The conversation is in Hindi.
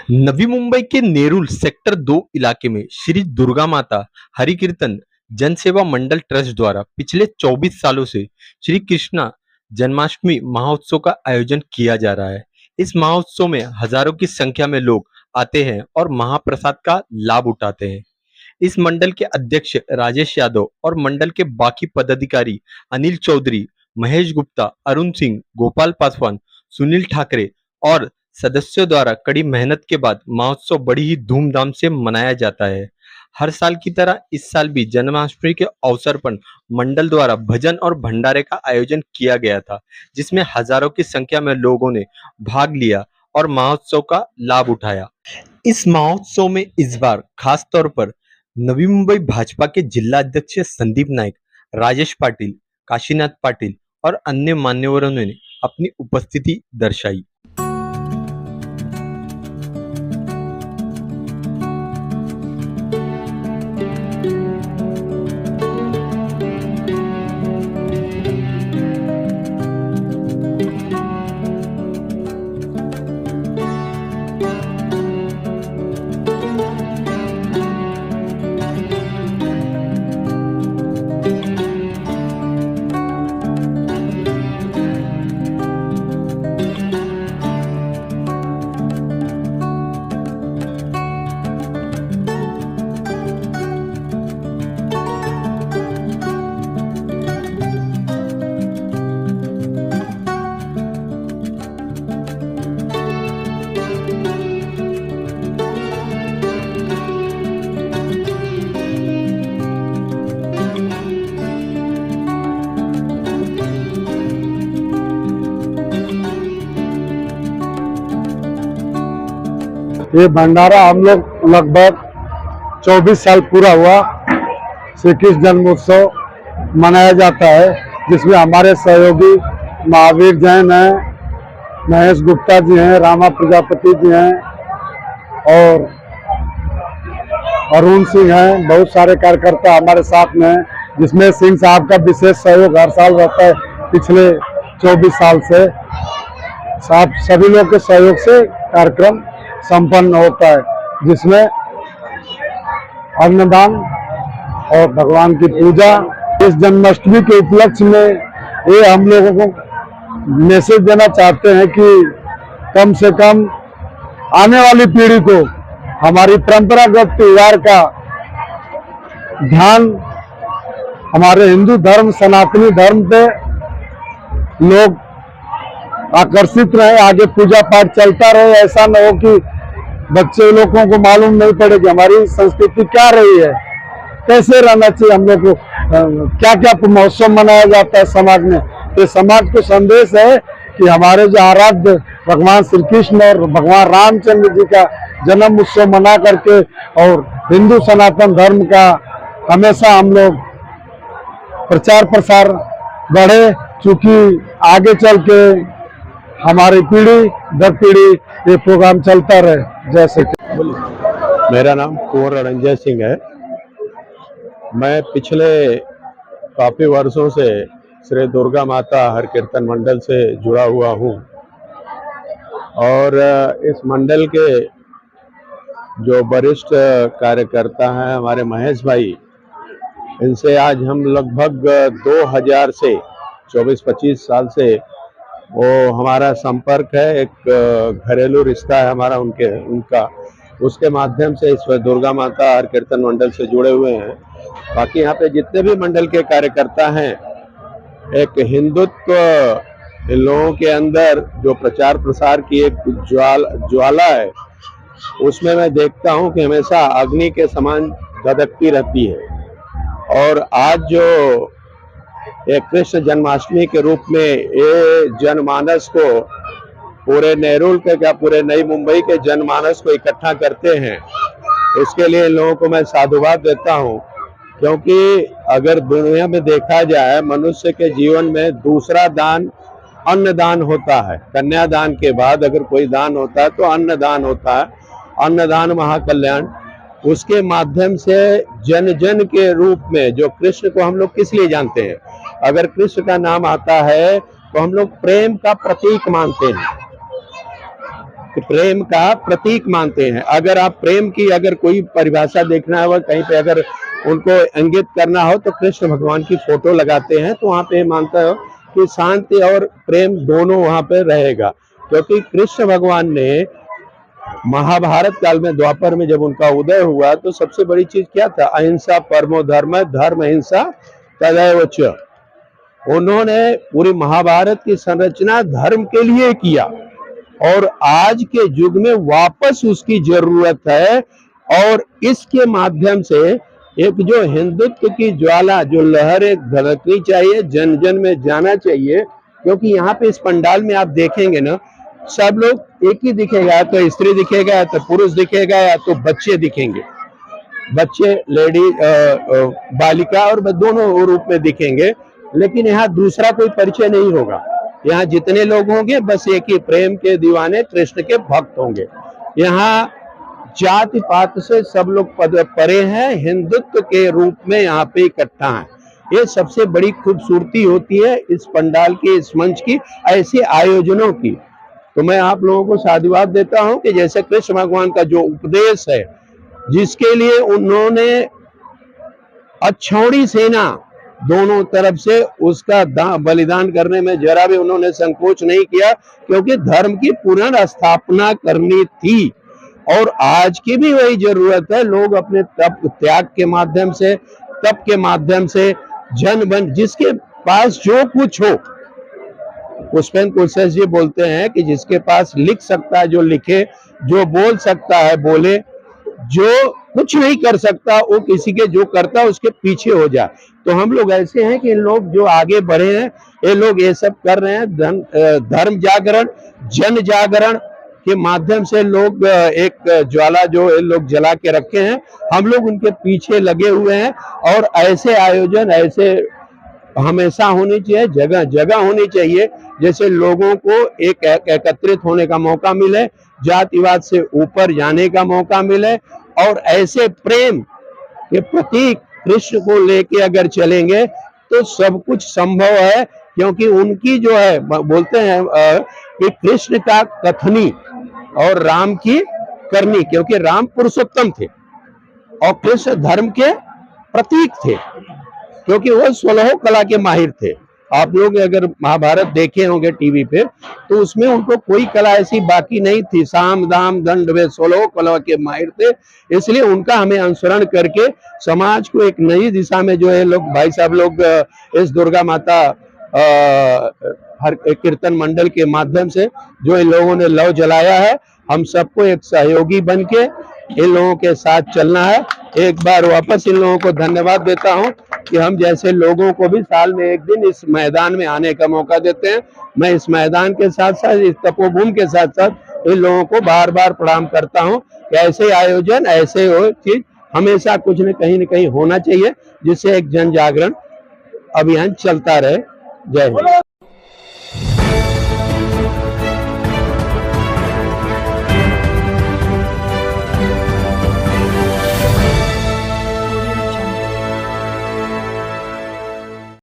नवी मुंबई के नेरुल सेक्टर 2 इलाके में श्री दुर्गा माता हरिकीर्तन जनसेवा मंडल ट्रस्ट द्वारा पिछले 24 सालों से श्री कृष्णा जन्माष्टमी महोत्सव का आयोजन किया जा रहा है। इस महोत्सव में हजारों की संख्या में लोग आते हैं और महाप्रसाद का लाभ उठाते हैं। इस मंडल के अध्यक्ष राजेश यादव और मंडल के बाकी पदाधिकारी अनिल चौधरी, महेश गुप्ता, अरुण सिंह, गोपाल पासवान, सुनील ठाकरे और सदस्यों द्वारा कड़ी मेहनत के बाद महोत्सव बड़ी ही धूमधाम से मनाया जाता है। हर साल की तरह इस साल भी जन्माष्टमी के अवसर पर मंडल द्वारा भजन और भंडारे का आयोजन किया गया था, जिसमें हजारों की संख्या में लोगों ने भाग लिया और महोत्सव का लाभ उठाया। इस महोत्सव में इस बार खास तौर पर नवी मुंबई भाजपा के जिला अध्यक्ष संदीप नाइक, राजेश पाटिल, काशीनाथ पाटिल और अन्य मान्यवरों ने अपनी उपस्थिति दर्शाई। ये भंडारा हम लोग लगभग 24 साल पूरा हुआ श्री कृष्ण जन्मोत्सव मनाया जाता है, जिसमें हमारे सहयोगी महावीर जैन हैं, महेश गुप्ता जी हैं, रामा प्रजापति जी हैं और अरुण सिंह हैं। बहुत सारे कार्यकर्ता हमारे साथ में हैं, जिसमें सिंह साहब का विशेष सहयोग हर साल रहता है। पिछले 24 साल से सभी लोग के सहयोग से कार्यक्रम संपन्न होता है, जिसमें अन्नदान और भगवान की पूजा। इस जन्माष्टमी के उपलक्ष्य में ये हम लोगों को मैसेज देना चाहते हैं कि कम से कम आने वाली पीढ़ी को हमारी परंपरागत त्योहार का ध्यान हमारे हिंदू धर्म, सनातनी धर्म पे लोग आकर्षित रहे, आगे पूजा पाठ चलता रहे। ऐसा न हो कि बच्चे लोगों को मालूम नहीं पड़े कि हमारी संस्कृति क्या रही है, कैसे रहना चाहिए, हम लोग को क्या क्या महोत्सव मनाया जाता है समाज में। तो समाज को संदेश है कि हमारे जो आराध्य भगवान श्री कृष्ण और भगवान रामचंद्र जी का जन्म उत्सव मना करके और हिंदू सनातन धर्म का हमेशा हम लोग प्रचार प्रसार बढ़े, चूंकि आगे चल के हमारी पीढ़ी दर पीढ़ी ये प्रोग्राम चलता रहे। जैसे मेरा नाम कुंवर रणंजय सिंह है। मैं पिछले काफी वर्षों से श्री दुर्गा माता हरिकीर्तन मंडल से जुड़ा हुआ हूँ और इस मंडल के जो वरिष्ठ कार्यकर्ता हैं हमारे महेश भाई, इनसे आज हम लगभग 2000 से 24-25 साल से वो हमारा संपर्क है। एक घरेलू रिश्ता है हमारा उनका, उसके माध्यम से इस दुर्गा माता हरिकीर्तन मंडल से जुड़े हुए हैं। बाकी यहाँ पे जितने भी मंडल के कार्यकर्ता हैं, एक हिंदुत्व इन लोगों के अंदर जो प्रचार प्रसार की एक ज्वाला है, उसमें मैं देखता हूँ कि हमेशा अग्नि के समान धधकती रहती है। और आज जो एक कृष्ण जन्माष्टमी के रूप में ये जनमानस को पूरे नेरुल के क्या पूरे नई मुंबई के जनमानस को इकट्ठा करते हैं, उसके लिए इन लोगों को मैं साधुवाद देता हूं। क्योंकि अगर दुनिया में देखा जाए, मनुष्य के जीवन में दूसरा दान अन्नदान होता है। कन्यादान के बाद अगर कोई दान होता है तो अन्नदान होता है। अन्नदान महाकल्याण, उसके माध्यम से जन जन के रूप में जो कृष्ण को हम लोग किस लिए जानते हैं, अगर कृष्ण का नाम आता है तो हम लोग प्रेम का प्रतीक मानते हैं। प्रेम का प्रतीक मानते हैं। अगर आप प्रेम की अगर कोई परिभाषा देखना है, कहीं पे अगर उनको इंगित करना हो तो कृष्ण भगवान की फोटो लगाते हैं, तो वहां पे मानता हो कि शांति और प्रेम दोनों वहां पे रहेगा। क्योंकि कृष्ण भगवान ने महाभारत काल में, द्वापर में जब उनका उदय हुआ, तो सबसे बड़ी चीज क्या था? अहिंसा परमो धर्म, धर्म अहिंसा तदैव च। उन्होंने पूरी महाभारत की संरचना धर्म के लिए किया और आज के युग में वापस उसकी जरूरत है। और इसके माध्यम से एक जो हिंदुत्व की ज्वाला, जो लहर एक धड़कनी चाहिए, जन जन में जाना चाहिए। क्योंकि यहाँ पे इस पंडाल में आप देखेंगे ना, सब लोग एक ही दिखेगा, या तो स्त्री दिखेगा, या तो पुरुष दिखेगा, या तो बच्चे दिखेंगे। बच्चे, लेडी, बालिका और दोनों रूप में दिखेंगे। लेकिन यहाँ दूसरा कोई परिचय नहीं होगा। यहाँ जितने लोग होंगे बस एक ही प्रेम के दीवाने, कृष्ण के भक्त होंगे। यहाँ जाति पात से सब लोग परे हैं, हिंदुत्व के रूप में यहाँ पे इकट्ठा हैं। ये सबसे बड़ी खूबसूरती होती है इस पंडाल की, इस मंच की, ऐसे आयोजनों की। तो मैं आप लोगों को साधुवाद देता हूं कि जैसे कृष्ण भगवान का जो उपदेश है, जिसके लिए उन्होंने अछौड़ी सेना दोनों तरफ से उसका बलिदान करने में जरा भी उन्होंने संकोच नहीं किया, क्योंकि धर्म की पुनर्स्थापना करनी थी। और आज की भी वही जरूरत है। लोग अपने तप त्याग के माध्यम से, तप के माध्यम से, जन बन, जिसके पास जो कुछ हो, पुष्पेंद्र कुशल जी बोलते हैं कि जिसके पास लिख सकता है जो लिखे, जो बोल सकता है बोले, जो कुछ नहीं कर सकता वो किसी के जो करता है उसके पीछे हो जाए। तो हम लोग ऐसे हैं कि इन लोग जो आगे बढ़े हैं, ये लोग ये सब कर रहे हैं। धर्म जागरण, जन जागरण के माध्यम से लोग एक ज्वाला जो ये लोग जला के रखे हैं, हम लोग उनके पीछे लगे हुए हैं। और ऐसे आयोजन ऐसे हमेशा होनी चाहिए, जगह जगह होनी चाहिए, जैसे लोगों को एक एकत्रित होने का मौका मिले, जातिवाद से ऊपर जाने का मौका मिले। और ऐसे प्रेम के प्रतीक कृष्ण को लेके अगर चलेंगे तो सब कुछ संभव है। क्योंकि उनकी जो है, बोलते हैं कि कृष्ण का कथनी और राम की करनी, क्योंकि राम पुरुषोत्तम थे और कृष्ण धर्म के प्रतीक थे, क्योंकि वो 16 कला के माहिर थे। आप लोग अगर महाभारत देखे होंगे टीवी पे, तो उसमें उनको कोई कला ऐसी बाकी नहीं थी। साम दाम दंड वे 16 कला के माहिर थे। इसलिए उनका हमें अनुसरण करके समाज को एक नई दिशा में जो है लोग, भाई साहब लोग इस दुर्गा माता हर कीर्तन मंडल के माध्यम से जो इन लोगों ने लौ जलाया है, हम सबको एक सहयोगी बन के इन लोगों के साथ चलना है। एक बार वापस इन लोगों को धन्यवाद देता हूं कि हम जैसे लोगों को भी साल में एक दिन इस मैदान में आने का मौका देते हैं। मैं इस मैदान के साथ साथ, इस तपोभूमि के साथ साथ इन लोगों को बार बार प्रणाम करता हूं कि ऐसे आयोजन, ऐसे चीज हमेशा कुछ न कहीं होना चाहिए, जिससे एक जन जागरण अभियान चलता रहे। जय हिंद।